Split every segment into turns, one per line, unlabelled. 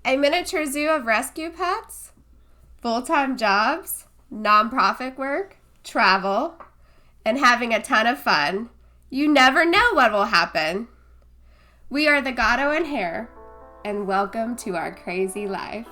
A miniature zoo of rescue pets, full-time jobs, nonprofit work, travel, and having a ton of fun. You never know what will happen. We are the Gatto and Hare, and welcome to our crazy life.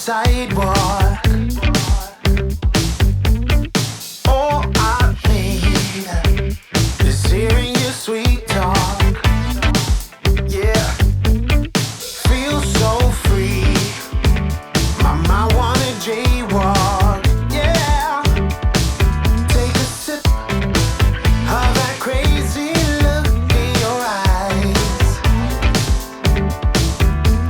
Sidewalk. All I need is hearing your sweet talk. Yeah, feel so free. My mind wanna jaywalk. Yeah, take a sip of that crazy look in your eyes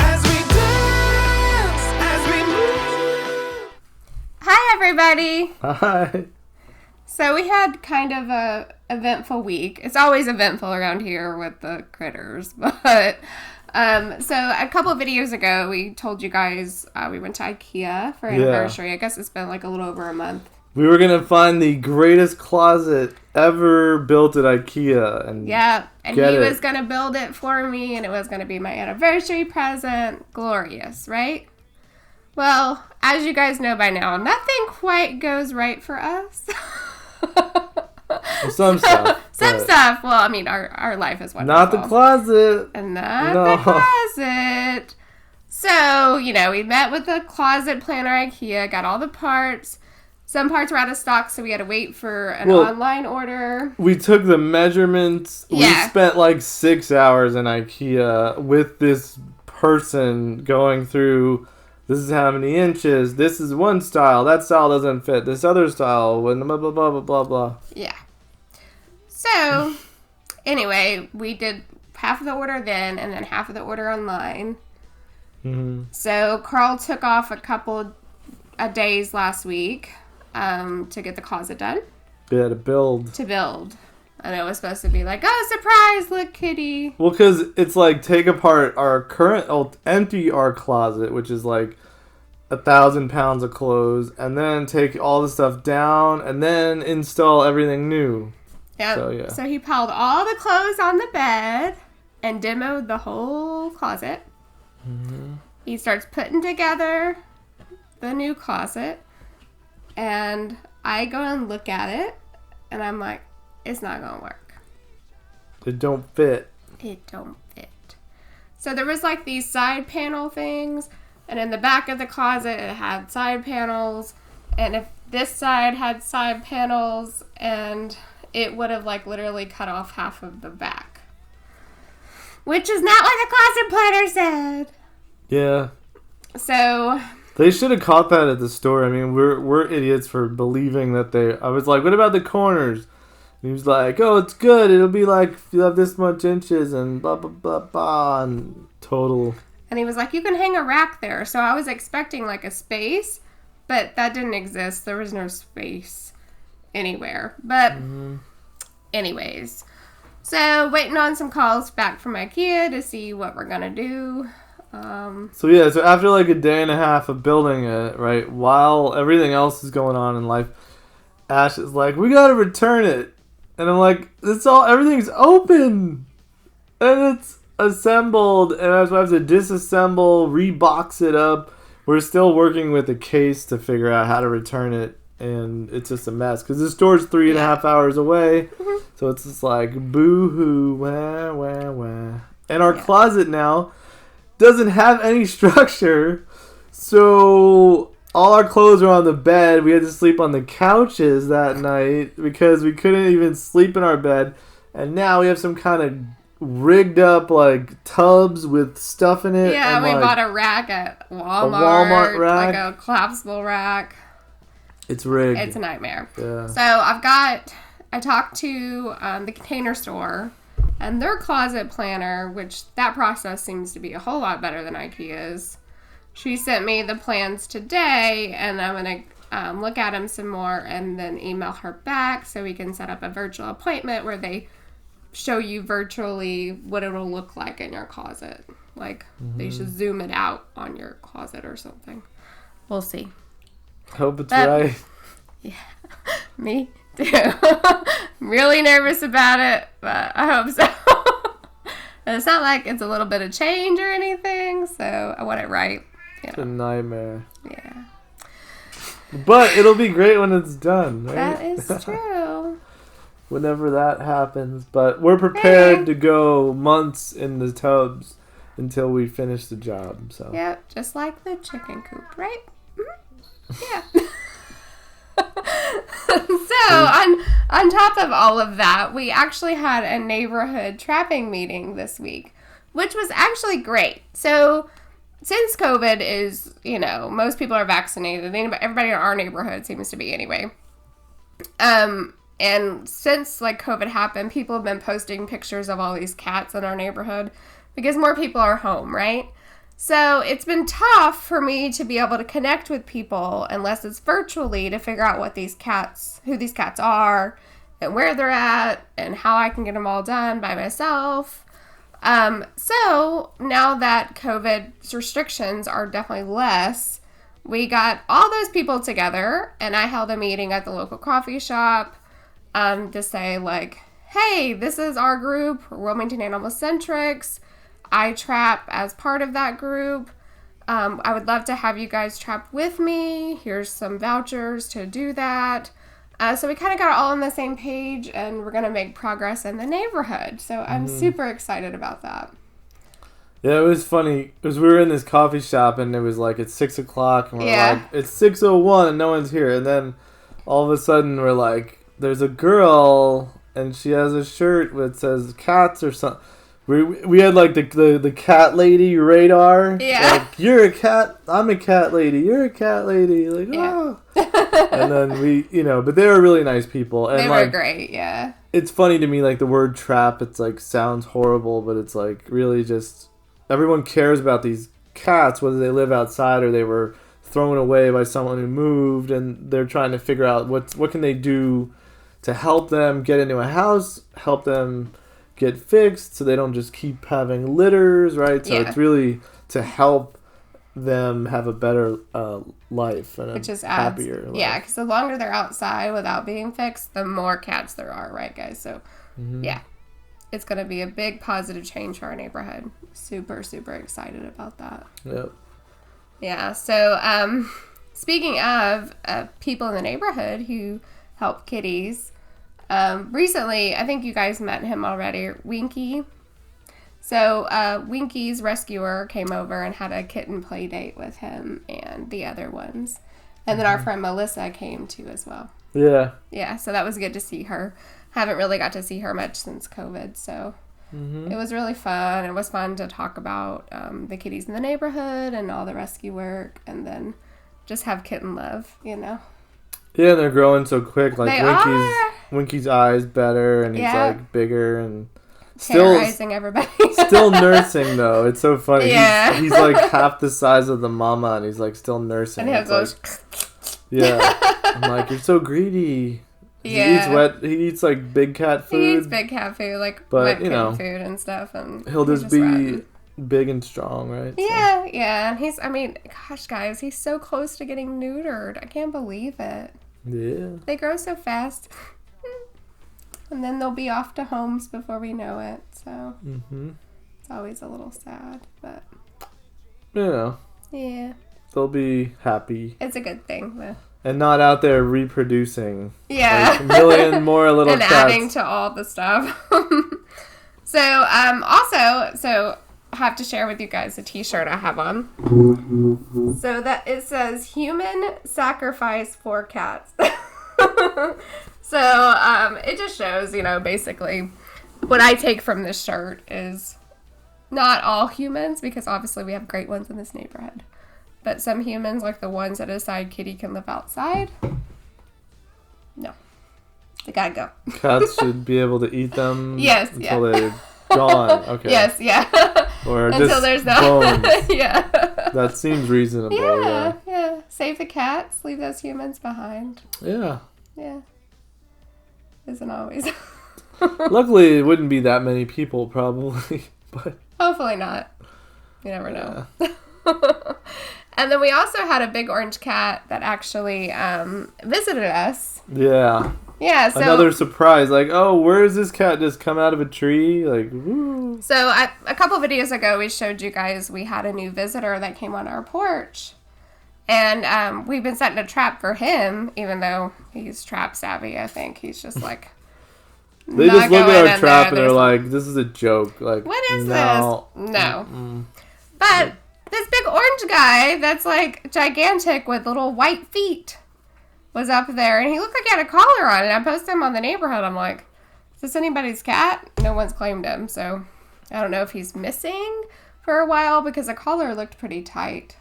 as we dance, as we move.
Hi, everybody.
Hi.
So we had kind of a eventful week. It's always eventful around here with the critters, but so a couple of videos ago we told you guys we went to Ikea for anniversary. I guess it's been like a little over a month.
We were going to find the greatest closet ever built at Ikea. And
he was going to build it for me, and it was going to be my anniversary present. Glorious, right? Well, as you guys know by now, nothing quite goes right for us.
Well, some stuff.
Some stuff. Well, I mean, our life is wonderful.
Not the closet.
And not the closet. So, we met with the closet planner Ikea, got all the parts. Some parts were out of stock, so we had to wait for an online order.
We took the measurements.
Yeah.
We spent like 6 hours in Ikea with this person going through, this is how many inches, this is one style, that style doesn't fit, this other style, blah, blah, blah, blah, blah, blah.
Yeah. So, anyway, we did half of the order then, and then half of the order online.
Mm-hmm.
So, Carl took off a couple of days last week to get the closet done.
Yeah, to build.
And it was supposed to be like, oh, surprise, look, kitty.
Well, because it's like, take apart our current, empty our closet, which is like 1,000 pounds of clothes, and then take all the stuff down, and then install everything new.
Yep. So he piled all the clothes on the bed and demoed the whole closet. Mm-hmm. He starts putting together the new closet, and I go and look at it, and I'm like, it's not going to work.
It don't fit.
So there was like these side panel things, and in the back of the closet it had side panels, and if this side had side panels, and it would have like literally cut off half of the back. Which is not what the closet planner said.
Yeah.
So
they should have caught that at the store. I mean, we're idiots for believing that I was like, what about the corners? And he was like, oh, it's good. It'll be like, you have this much inches and blah, blah, blah, blah, and total.
And he was like, you can hang a rack there. So I was expecting like a space, but that didn't exist. There was no space anywhere. But anyways, so waiting on some calls back from Ikea to see what we're going to do.
So after like a day and a half of building it, right, while everything else is going on in life, Ash is like, we got to return it. And I'm like, everything's open. And it's assembled, and I have to disassemble, rebox it up. We're still working with the case to figure out how to return it, and it's just a mess. Because the store's 3.5 hours away, so it's just like, boo-hoo, wah, wah, wah. And our closet now doesn't have any structure, so all our clothes are on the bed. We had to sleep on the couches that night because we couldn't even sleep in our bed. And now we have some kind of rigged up like tubs with stuff in it.
Yeah,
and
we
like
bought a rack at Walmart.
A Walmart rack.
Like a collapsible rack.
It's rigged.
It's a nightmare.
Yeah.
So I talked to the Container Store and their closet planner, which that process seems to be a whole lot better than Ikea's. She sent me the plans today, and I'm going to look at them some more and then email her back so we can set up a virtual appointment where they show you virtually what it'll look like in your closet. Like, they should zoom it out on your closet or something. We'll see.
Hope it's right.
Yeah, me too. I'm really nervous about it, but I hope so. It's not like it's a little bit of change or anything, so I want it right.
It's a nightmare.
Yeah.
But it'll be great when it's done, right?
That is true.
Whenever that happens. But we're prepared to go months in the tubs until we finish the job. So.
Yep, just like the chicken coop, right? Yeah. So on top of all of that, we actually had a neighborhood trapping meeting this week, which was actually great. So since COVID is, most people are vaccinated, everybody in our neighborhood seems to be anyway. And since like COVID happened, people have been posting pictures of all these cats in our neighborhood because more people are home, right? So it's been tough for me to be able to connect with people unless it's virtually to figure out who these cats are and where they're at and how I can get them all done by myself. So now that COVID restrictions are definitely less, we got all those people together and I held a meeting at the local coffee shop to say like, hey, this is our group, Wilmington Animal Centrics. I trap as part of that group. I would love to have you guys trap with me. Here's some vouchers to do that. So we kind of got all on the same page and we're going to make progress in the neighborhood. So I'm super excited about that.
Yeah, it was funny because we were in this coffee shop and it was like it's 6 o'clock and we're like it's 6:01 and no one's here. And then all of a sudden we're like, there's a girl and she has a shirt that says cats or something. We had like the cat lady radar.
Yeah.
Like, you're a cat. I'm a cat lady. You're a cat lady. Like, oh. And then we, but they were really nice people. And
they were great, yeah.
It's funny to me, like the word trap, it's like sounds horrible, but it's like really just everyone cares about these cats, whether they live outside or they were thrown away by someone who moved, and they're trying to figure out what can they do to help them get into a house, help them get fixed so they don't just keep having litters, right? So it's really to help them have a better life and happier life.
Yeah, because the longer they're outside without being fixed, the more cats there are, right, guys? So, yeah, it's going to be a big positive change for our neighborhood. Super, super excited about that.
Yep.
Yeah, so speaking of people in the neighborhood who help kitties, recently, I think you guys met him already, Winky. So, Winky's rescuer came over and had a kitten play date with him and the other ones. And then our friend Melissa came too as well.
Yeah.
Yeah, so that was good to see her. Haven't really got to see her much since COVID, so it was really fun. It was fun to talk about the kitties in the neighborhood and all the rescue work and then just have kitten love,
Yeah, they're growing so quick. Like
they
Winky's eyes better, and he's like bigger and
terrorizing everybody.
Still nursing though. It's so funny.
Yeah,
he's like half the size of the mama, and he's like still nursing.
And he goes.
Yeah, I'm like, you're so greedy.
Yeah,
He eats like big cat food.
He eats big cat food, like wet kitten food and stuff, and
he'll just be big and strong, right?
Yeah, so. Yeah. And gosh, guys, he's so close to getting neutered. I can't believe it.
Yeah.
They grow so fast. And then they'll be off to homes before we know it. So it's always a little sad, but yeah,
they'll be happy.
It's a good thing, though.
And not out there reproducing.
Yeah,
like a million more little
and
cats.
adding to all the stuff. So I have to share with you guys a T-shirt I have on. So that it says "Human Sacrifice for Cats." So it just shows, basically what I take from this shirt is not all humans, because obviously we have great ones in this neighborhood, but some humans, like the ones that decide kitty can live outside, no, they gotta go.
Cats should be able to eat them until they're gone. Okay.
Yes, yeah.
Or
until
just
there's no
bones.
Yeah.
That seems reasonable.
Yeah. Save the cats, leave those humans behind.
Yeah.
Yeah. Isn't always.
Luckily, it wouldn't be that many people, probably. But
hopefully not. You never know. And then we also had a big orange cat that actually visited us.
Yeah.
Yeah, so...
Another surprise. Like, oh, where is this cat just come out of a tree? Like, woo.
So a couple videos ago, we showed you guys we had a new visitor that came on our porch. And we've been setting a trap for him, even though he's trap savvy, I think. He's just like...
They just look at our trap and they're like, this is a joke. Like,
what is
no.
this? No. But this big orange guy that's like gigantic with little white feet was up there. And he looked like he had a collar on. And I posted him on the neighborhood. I'm like, is this anybody's cat? No one's claimed him. So I don't know if he's missing for a while because the collar looked pretty tight.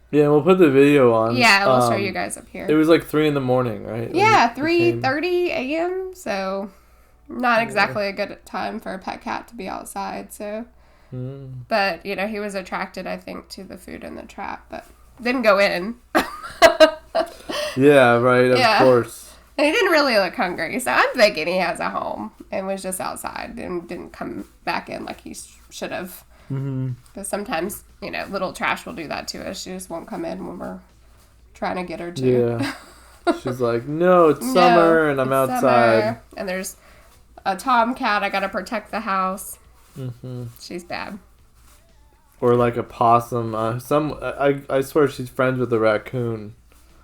Yeah, we'll put the video on.
Yeah, we'll show you guys up here.
It was like 3 a.m, right?
Yeah, 3:30 a.m. So not exactly a good time for a pet cat to be outside. So, but you know, he was attracted, I think, to the food in the trap, but didn't go in.
Yeah, right. Of course.
And he didn't really look hungry, so I'm thinking he has a home and was just outside and didn't come back in like he should have. Because sometimes, you know, little trash will do that to us. She just won't come in when we're trying to get her to.
Yeah. She's like, no, it's summer and I'm outside.
Summer, and there's a tomcat. I gotta protect the house. She's bad.
Or like a possum. I swear she's friends with a raccoon.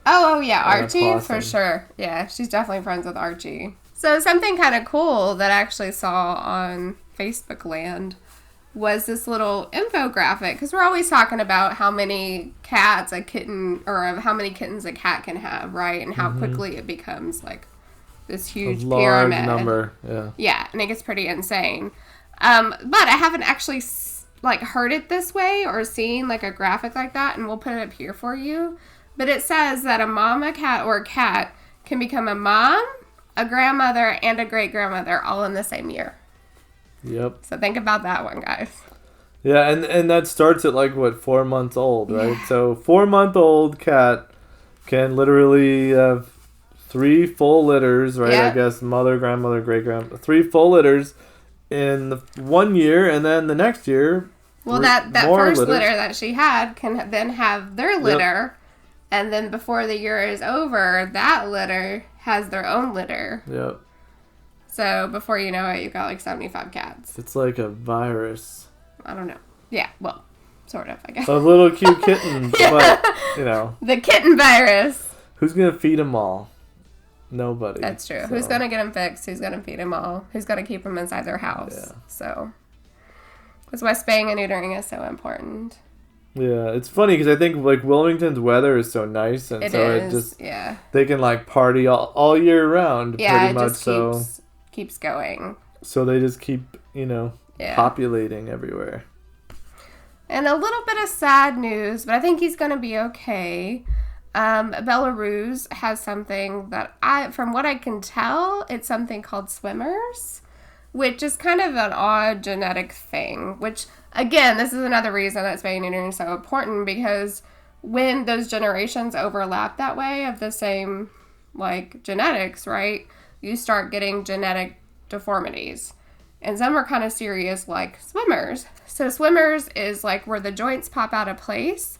Oh yeah, Archie for sure. Yeah, she's definitely friends with Archie. So something kind of cool that I actually saw on Facebook Land was this little infographic, because we're always talking about how many cats a kitten, or of how many kittens a cat can have, right? And how quickly it becomes like this huge pyramid
number.
Yeah, and it gets pretty insane. But I haven't actually like heard it this way or seen like a graphic like that, and we'll put it up here for you. But it says that a mama cat or a cat can become a mom, a grandmother, and a great-grandmother all in the same year.
Yep.
So think about that one, guys.
Yeah, and that starts at like, what, 4 months old, right?
Yeah.
So 4-month-old cat can literally have 3 full litters, right?
Yep.
I guess mother, grandmother, great-grandmother. 3 full litters in the 1 year, and then the next year...
Well, that first litter that she had can then have their litter, and then before the year is over, that litter has their own litter.
Yep.
So before you know it, you've got like 75 cats.
It's like a virus.
I don't know. Yeah, well, sort of, I guess.
A little cute kitten, but, you know.
The kitten virus.
Who's going to feed them all? Nobody.
That's true.
So.
Who's going to get them fixed? Who's going to feed them all? Who's going to keep them inside their house?
Yeah.
So that's why spaying and neutering is so important.
Yeah, it's funny because I think like Wilmington's weather is so nice, and it just they can like party all year round.
Yeah,
pretty much.
It just keeps going.
So they just keep populating everywhere.
And a little bit of sad news, but I think he's going to be okay. Berlioz has something that from what I can tell, it's something called swimmers, which is kind of an odd genetic thing, which, again, this is another reason that spaying and neutering is so important, because when those generations overlap that way of the same, like, genetics, right, you start getting genetic deformities. And some are kind of serious, like swimmers. So swimmers is like where the joints pop out of place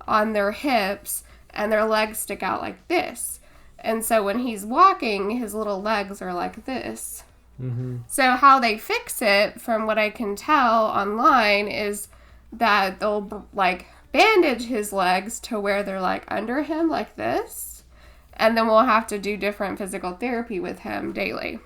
on their hips and their legs stick out like this. And so when he's walking, his little legs are like this. Mm-hmm. So how they fix it, from what I can tell online, is that they'll like bandage his legs to where they're like under him like this. And then we'll have to do different physical therapy with him daily.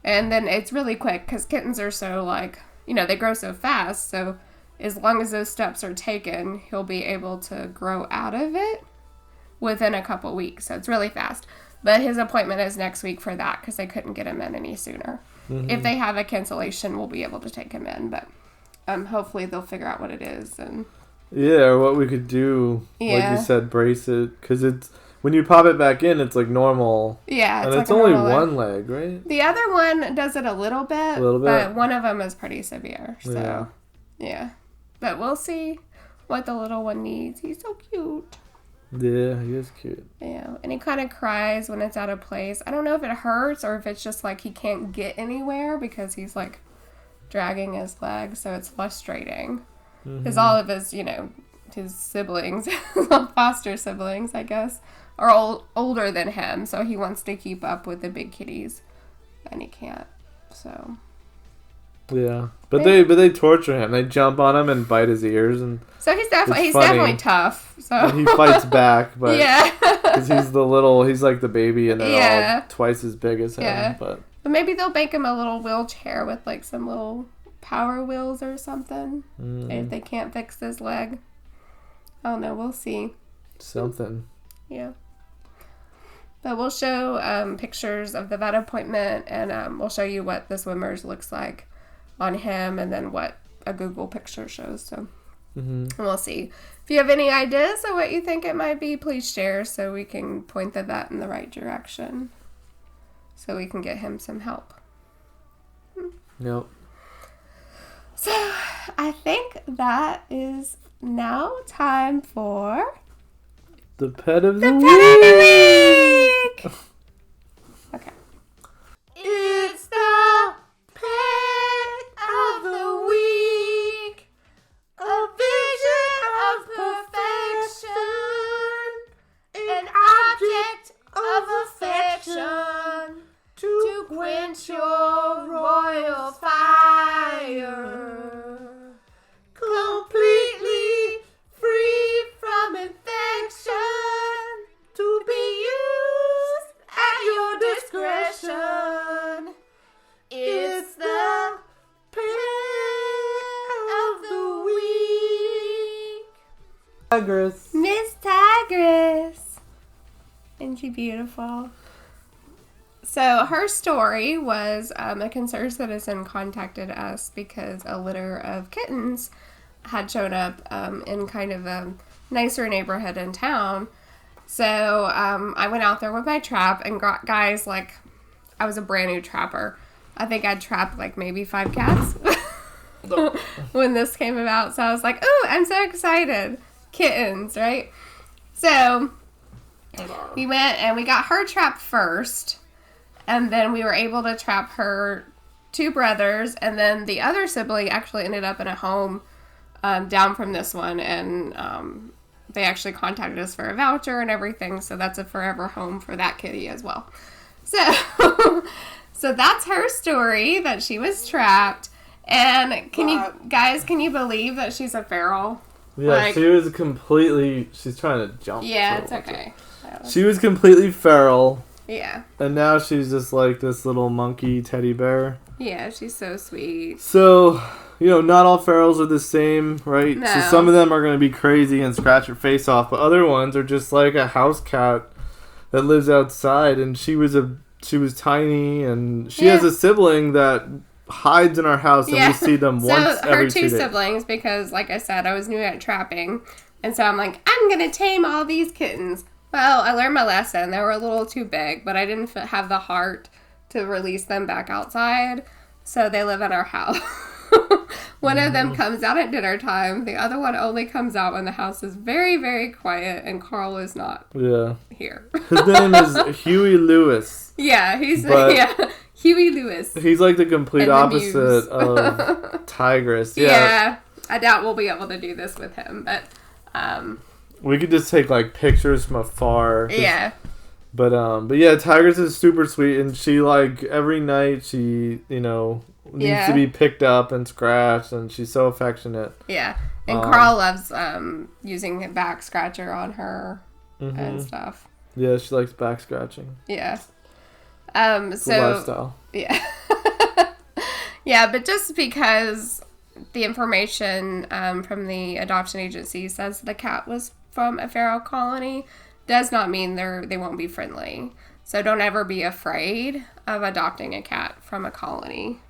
And then it's really quick because kittens are so like, they grow so fast. So as long as those steps are taken, he'll be able to grow out of it within a couple weeks. So it's really fast. But his appointment is next week for that because they couldn't get him in any sooner. Mm-hmm. If they have a cancellation, we'll be able to take him in. But hopefully they'll figure out what it is. And
or what we could do, like you said, brace it. Because it's... When you pop it back in, it's like normal. Yeah,
it's
and it's only one leg, right?
The other one does it a little bit, but one of them is pretty severe. So, yeah. But we'll see what the little one needs. He's so cute.
Yeah, he is cute.
Yeah, and he kind of cries when it's out of place. I don't know if it hurts or if it's just like he can't get anywhere because he's like dragging his legs, so it's frustrating. Because all of his, his siblings, foster siblings, I guess, are older than him. So he wants to keep up with the big kitties, and he can't. So.
Yeah, but they torture him. They jump on him and bite his ears, and
so he's definitely tough. So
and he fights back, but
yeah,
because he's like the baby, and they're all twice as big as him.
Yeah.
But
maybe they'll make him a little wheelchair with like some little power wheels or something. If they can't fix his leg, I don't know. We'll see.
Something.
Yeah. But we'll show pictures of the vet appointment, and we'll show you what the swimmers looks like on him, and then what a Google picture shows. So and we'll see. If you have any ideas of what you think it might be, please share so we can point the vet in the right direction, so we can get him some help.
Yep.
So I think that is now time for
the pet of the
pet
week.
of the week. Okay.
It's the pet of the week. A vision of perfection. An object of affection. To quench your royal fire. Completely free from infection. To be used at your discretion. It's the pet of the week.
Tigress.
Miss Tigress. Isn't she beautiful? So her story was a concerned citizen contacted us because a litter of kittens had shown up in kind of a nicer neighborhood in town. So I went out there with my trap and got guys, like, I was a brand new trapper. I think I'd trapped like maybe 5 cats when this came about. So I was like, oh, I'm so excited. Kittens, right? So we went and we got her trapped first. And then we were able to trap her 2 brothers. And then the other sibling actually ended up in a home down from this one. And they actually contacted us for a voucher and everything. So that's a forever home for that kitty as well. So, so that's her story, that she was trapped. And can you believe that she's a feral?
Yeah,
Like,
she was she's trying to jump.
yeah,
so
it's okay.
She was completely feral.
Yeah.
And now she's just like this little monkey teddy bear.
Yeah, she's so sweet.
So, not all ferals are the same, right?
No.
So some of them are going to be crazy and scratch your face off, but other ones are just like a house cat that lives outside, and she was tiny, and she has a sibling that hides in our house, and we see them once every 2 days.
So her 2 siblings, because like I said, I was new at trapping, and so I'm like, I'm going to tame all these kittens. Well, I learned my lesson. They were a little too big, but I didn't have the heart to release them back outside, so they live in our house. One of them comes out at dinner time. The other one only comes out when the house is very, very quiet and Carl is not here.
His name is Huey Lewis.
Yeah, Huey Lewis.
He's like the complete opposite of Tigress.
Yeah, I doubt we'll be able to do this with him, but
we could just take like pictures from afar.
Yeah.
But yeah, Tigress is super sweet, and she like every night she needs to be picked up and scratched, and she's so affectionate.
Yeah, and Carl loves using a back scratcher on her and stuff.
Yeah, she likes back scratching.
Yeah.
It's a lifestyle.
Yeah. Yeah, but just because the information from the adoption agency says the cat was from a feral colony does not mean they won't be friendly. So don't ever be afraid of adopting a cat from a colony.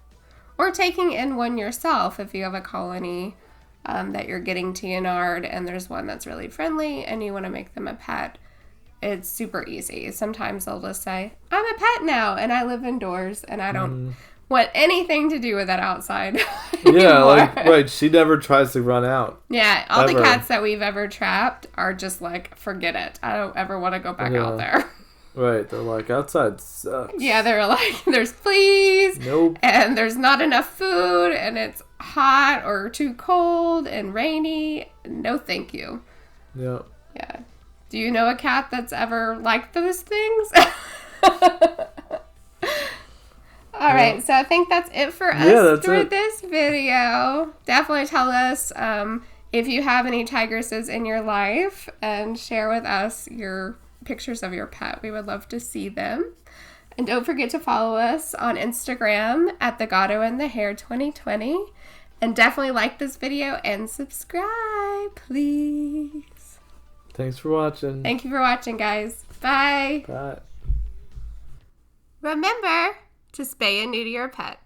Or taking in one yourself if you have a colony that you're getting TNR'd and there's one that's really friendly and you want to make them a pet. It's super easy. Sometimes they'll just say, I'm a pet now and I live indoors and I don't want anything to do with that outside
Yeah, right. She never tries to run out.
Yeah, all the cats that we've ever trapped are just like, forget it. I don't ever want to go back out there.
Right, they're like, outside sucks.
Yeah, they're like, there's fleas.
Nope.
And there's not enough food. And it's hot or too cold and rainy. No, thank you.
Yep.
Yeah. Do you know a cat that's ever liked those things? All right, so I think that's it for us through this video. Definitely tell us if you have any tigresses in your life and share with us your pictures of your pet. We would love to see them. And don't forget to follow us on Instagram at the Gato and the Hair 2020. And definitely like this video and subscribe, please.
Thanks for watching.
Thank you for watching, guys. Bye.
Bye.
Remember to spay and neuter your pet.